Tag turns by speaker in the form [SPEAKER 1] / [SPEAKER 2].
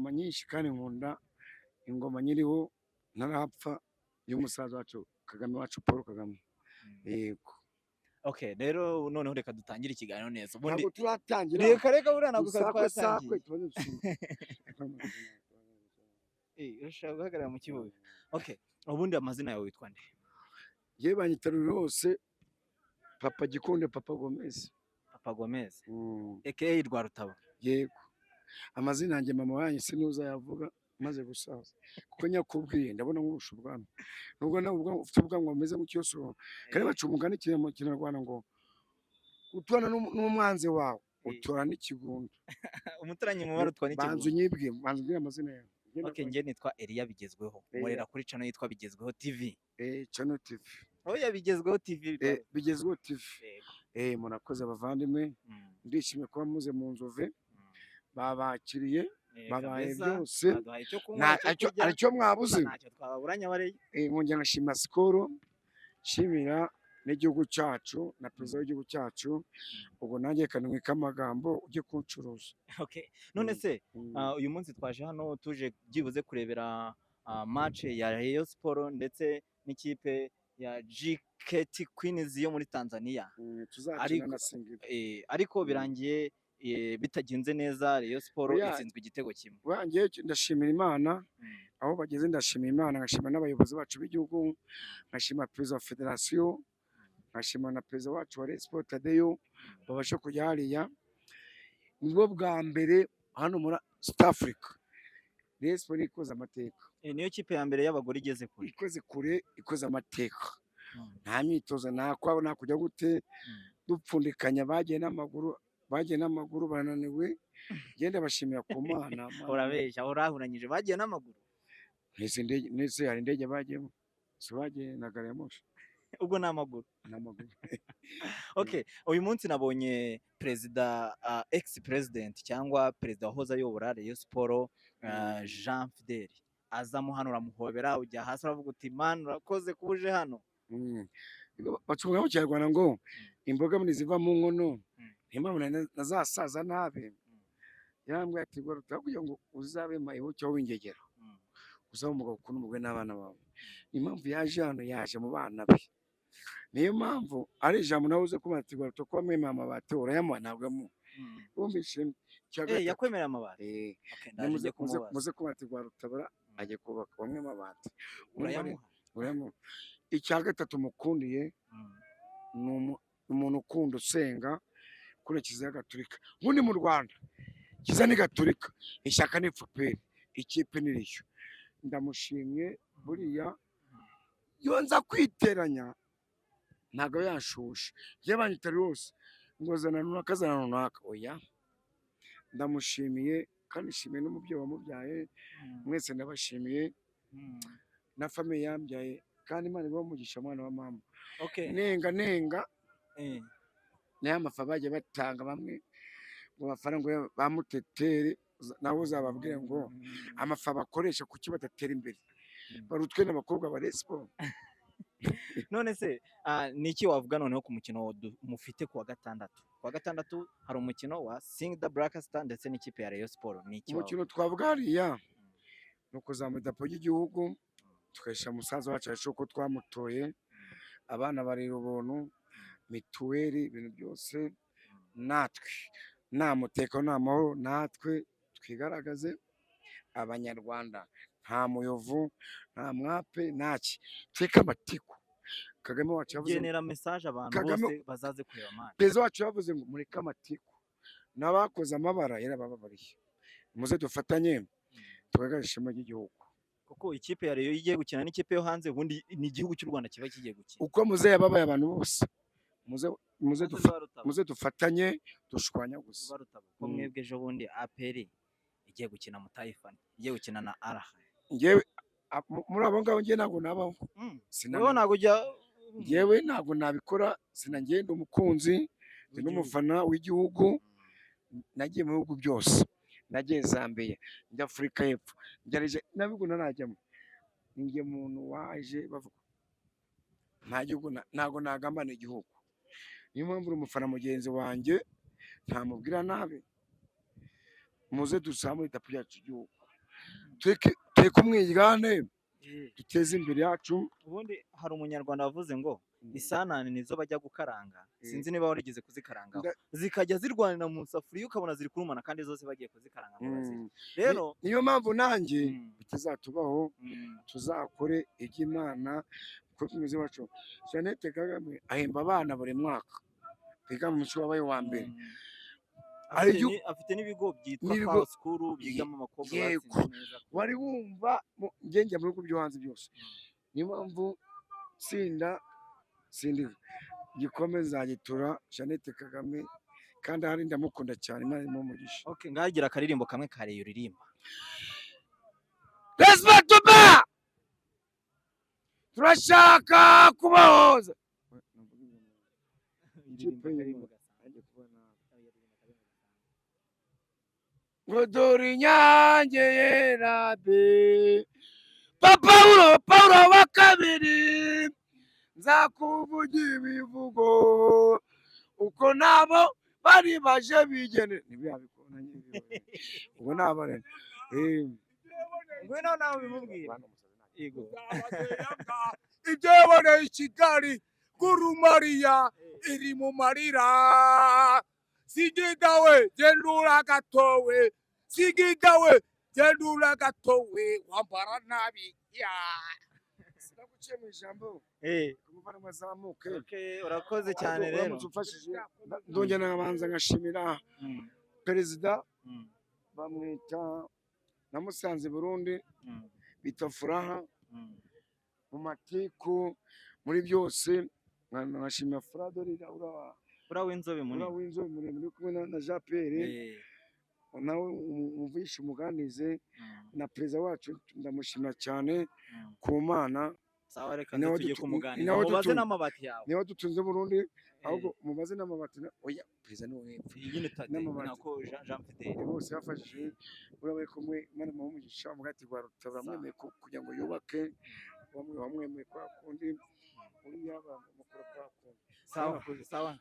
[SPEAKER 1] ingoma nyinshi kandi nkunda ingoma nyiriho ntarapfa y'umusaza wacu Kagame wacu Paul Kagame. Yego.
[SPEAKER 2] Okay, rero noneho reka dutangire ikiganiro neza. Ubundi
[SPEAKER 1] Ntabwo turatangira.
[SPEAKER 2] reka buriya ntabwo
[SPEAKER 1] Sakwe
[SPEAKER 2] twatangiye.
[SPEAKER 1] tubaze dushinga.
[SPEAKER 2] Urashaka guhagarara mu kibuga. Okay, ubundi amazina yawe witwa nde?
[SPEAKER 1] Yewe banyitarura hose Papa Gikunde Papa Gomez.
[SPEAKER 2] Papa Gomez. AKA Rwarutabo.
[SPEAKER 1] Yego. Amazina yanjye mama wanyu sinuza yavuga maze gusaza. Kuko nyakubwiye ndabona nkurusha ubwami. Nubwo nabwo ufite ubwanwa bumeze nk'icyoso. Kare bacu umugani mu Kinyarwanda ngo uturana n'umwanzi wawe utura n'ikigunda.
[SPEAKER 2] Umuturanyi mu barutwa n'ikigunda.
[SPEAKER 1] Banzu nyibwe amazina yawe.
[SPEAKER 2] Okay, nge nitwa Elia Bigezweho. Murera kuri channel yitwa Bigezweho TV.
[SPEAKER 1] Channel TV.
[SPEAKER 2] Oya Bigezweho TV.
[SPEAKER 1] Bigezweho TV. Murakoze abavandimwe. Ndishimye kuba muze mu Nzove. Babakiriye. Babaye byose. Aricyo mwabuze.
[SPEAKER 2] Ntacyo twaburanya bareye.
[SPEAKER 1] Nkongera ngashima Skol. Shimira n'igihugu cyacu na perezida w'igihugu cyacu. Ubwo nanjye kanwika amagambo ujye kuncuruza.
[SPEAKER 2] Okay. None se uyu munsi twaje hano tuje byibuze kurebera match ya Rayon Sport ndetse n'ikipe ya JKT Queens yo muri Tanzania. Ariko birangiye bitagenze neza, Rayon Sport itsinzwe igitego kimwe.
[SPEAKER 1] Wangiye ndashimira Imana aho bageze, ndashimira Imana, ngashima n'abayobozi bacu b'igihugu, ngashima perezida wa federation, ngashima na perezida wacu wa Rayon Sport Tadeyo babasha kujya hariya. Nibwo bwa mbere hano muri South Africa Rayon Sport ikoze amateka.
[SPEAKER 2] Niyo kipe ya mbere y'abagore igeze kure.
[SPEAKER 1] Ikoze amateka. Nta myitozo nakwa kujya gute dupfundikanya bagiye n'amaguru bananiwe. Genda bashimira ku Mana.
[SPEAKER 2] Urabeshya urahuranyije bagiye n'amaguru.
[SPEAKER 1] Nese hari indege bagiyemo. So bagiye na gari ya moshi.
[SPEAKER 2] Ubwo n'amaguru. Okay, uyu munsi nabonye perezida ex president cyangwa perezida wahoze ayobora Rayon Sport Jean Fidel azamo hano uramuhobera ujya hasi uravuga uti man urakoze kubuje hano.
[SPEAKER 1] Bacunga mu Kinyarwanda ngo imboga muni ziva mu nkono impamvu nazasaza nabe. Yarambwiye ati ngo turakugira ngo uzabe mayibo cyo wingegera. Uzaba umugabo ukunda umugore n'abana bawe. Impamvu yaje hano yaje mu bana be. Niyo mpamvu ari ijambo nawe uze kumatirwa ko mwe mama bate urayamwa ntabwo mu bumvishe
[SPEAKER 2] yakwemera amabati.
[SPEAKER 1] Muze kumatirwa rutabara ajye kubaka bamwe mabati urayamuha. Icya gatatu mukundiye ni umuntu ukunda usenga kuri Kiliziya Gatolika. Ubundi mu Rwanda kiza ni Gatolika, ishyaka ni FPR, ikipe ni Rayon. Ndamushimye buriya yonza kwiteranya ntago yanshushe. Yabanyitari rose ngo zana runaka oya. Ndamushimiye kandi shimiye n'umubyeyi wamubyaye mwese ndabashimiye na famille yambyaye kandi Imana ibamugisha mwana wa mama.
[SPEAKER 2] Okay.
[SPEAKER 1] Nenga n'aya mafa bagiye batanga bamwe ngo amafaranga bamutetere nawe uzababwire ngo amafa bakoresha kuki badatera imbere barutwe n'abakobwa ba Rayon Sport.
[SPEAKER 2] None se niki wavuga noneho ku mukino mufite kuwa gatandatu hari umukino wa Sing the Black Star ndetse n'ikipe ya Rayon Sport. Niki
[SPEAKER 1] umukino twavuga hariya no kuzamura idarapo ry'igihugu tukesha musaza wacu ariko ko twamutoye abana barira ubuntu mituweli ibintu byose natwe nta mutekano n'amahoro natwe twigaragaze abanyarwanda nta muyovu nta mwape naki tweka amatiku. Kagame wacu yavuze
[SPEAKER 2] genera message abantu bose bazaze kureba match.
[SPEAKER 1] Perezida wacu yavuze ngo mureke amatiku n'abakoze amabara yarabababariye muze dufatanye tugaganisha ishema ry'igihugu.
[SPEAKER 2] Kuko ikipe ya Rayon igiye gukina n'ikipe yo hanze ubundi ni igihugu cy'u Rwanda kiba kigiye gukina.
[SPEAKER 1] Uko muze yababaye abantu bose muze dufatanye dushwanya gusa.
[SPEAKER 2] Ko mwebwe ejo bundi APR igiye gukina mu Taifa igiye gukina na Araha.
[SPEAKER 1] Ngewe muri abo ngabo ngiye ntabwo nabaho. Ngewe ntabwo nabikora sinagenda umukunzi n'umufana w'igihugu. Nagiye mu bihugu byose nagiye Zambia njya Afurika y'Epfo njya nabiguna najyamo. Ngiye muntu waje bavuga nta gihugu ntago nagambana igihugu. Niyo mpamvu umufana mugenzi wanjye ntamubwira nabi muze dusamure idarapo ryacu igihugu. tureke umwiryane duteze imbere yacu.
[SPEAKER 2] Ubundi hari umunyarwanda wavuze ngo isanane nizo bajya gukaranga, sinzi niba warigeze kuzikaranga zikajya zirwanira mu safuriya ukabona ziri kurumana kandi zose bagiye kuzikaranga ngo bazirye. Rero
[SPEAKER 1] niyo mpamvu nanjye bitazatubaho, tuzakore iby'Imana kuko tumeze bacu. Jeannette Kagame ahemba abana buri mwaka biga mu muco wabaye wa mbere.
[SPEAKER 2] Afite n'ibigo byitwa Power School byigamo abakobwa batsinze neza.
[SPEAKER 1] Wari wumva ngenge mu bihugu byo hanze byose. Niyo mpamvu tsinda gikomeza gitura Jeannette Kagame kandi hari ndamukunda cyane, Imana imuhe umugisha.
[SPEAKER 2] Okay, ngagira akaririmbo kamwe kare uririmba.
[SPEAKER 1] Respect ba turashaka kubahoza ngo dore inyange yera be Paulo wa kabiri nzakuvuga ibivugo uko nabo bari baje bigene ntibyabikona nyine ubwo nabare
[SPEAKER 2] ngwino nawe bimubwira yego
[SPEAKER 1] ibyo yaboneye i Kigali Guru Mariya iri mu marira sigida we gendura gatowe sigida we gendura gatowe wambara nabi ya sinaguciye mu ijambo kumuvana mazamuke.
[SPEAKER 2] Okay, urakoze cyane rero
[SPEAKER 1] umufashije. Ndongera nabanza ngashimira perezida bamwita namusanze Burundi bita Furaha mu matiku muri byose. Nkashimira Fradori
[SPEAKER 2] ura w'inzobe
[SPEAKER 1] muri kumwe na Jean Pierre nawe umvisha umuganize na perezida wacu ndamushimira cyane ku Mana.
[SPEAKER 2] Sawa, reka tujye kumuganira mubaze n'amabati yawe
[SPEAKER 1] niba dutunze Burundi ahubwo mubaze n'amabati oya perezida ni wowe
[SPEAKER 2] nyine nako Jean Fidele
[SPEAKER 1] bose yafashije urabaye kumwe Imana imuhe umugisha mugati gwa Rutabura mwemeye kugira ngo yubake wamwemeye kwa kundi uri yaba mukora kwa kundi.
[SPEAKER 2] Sawa.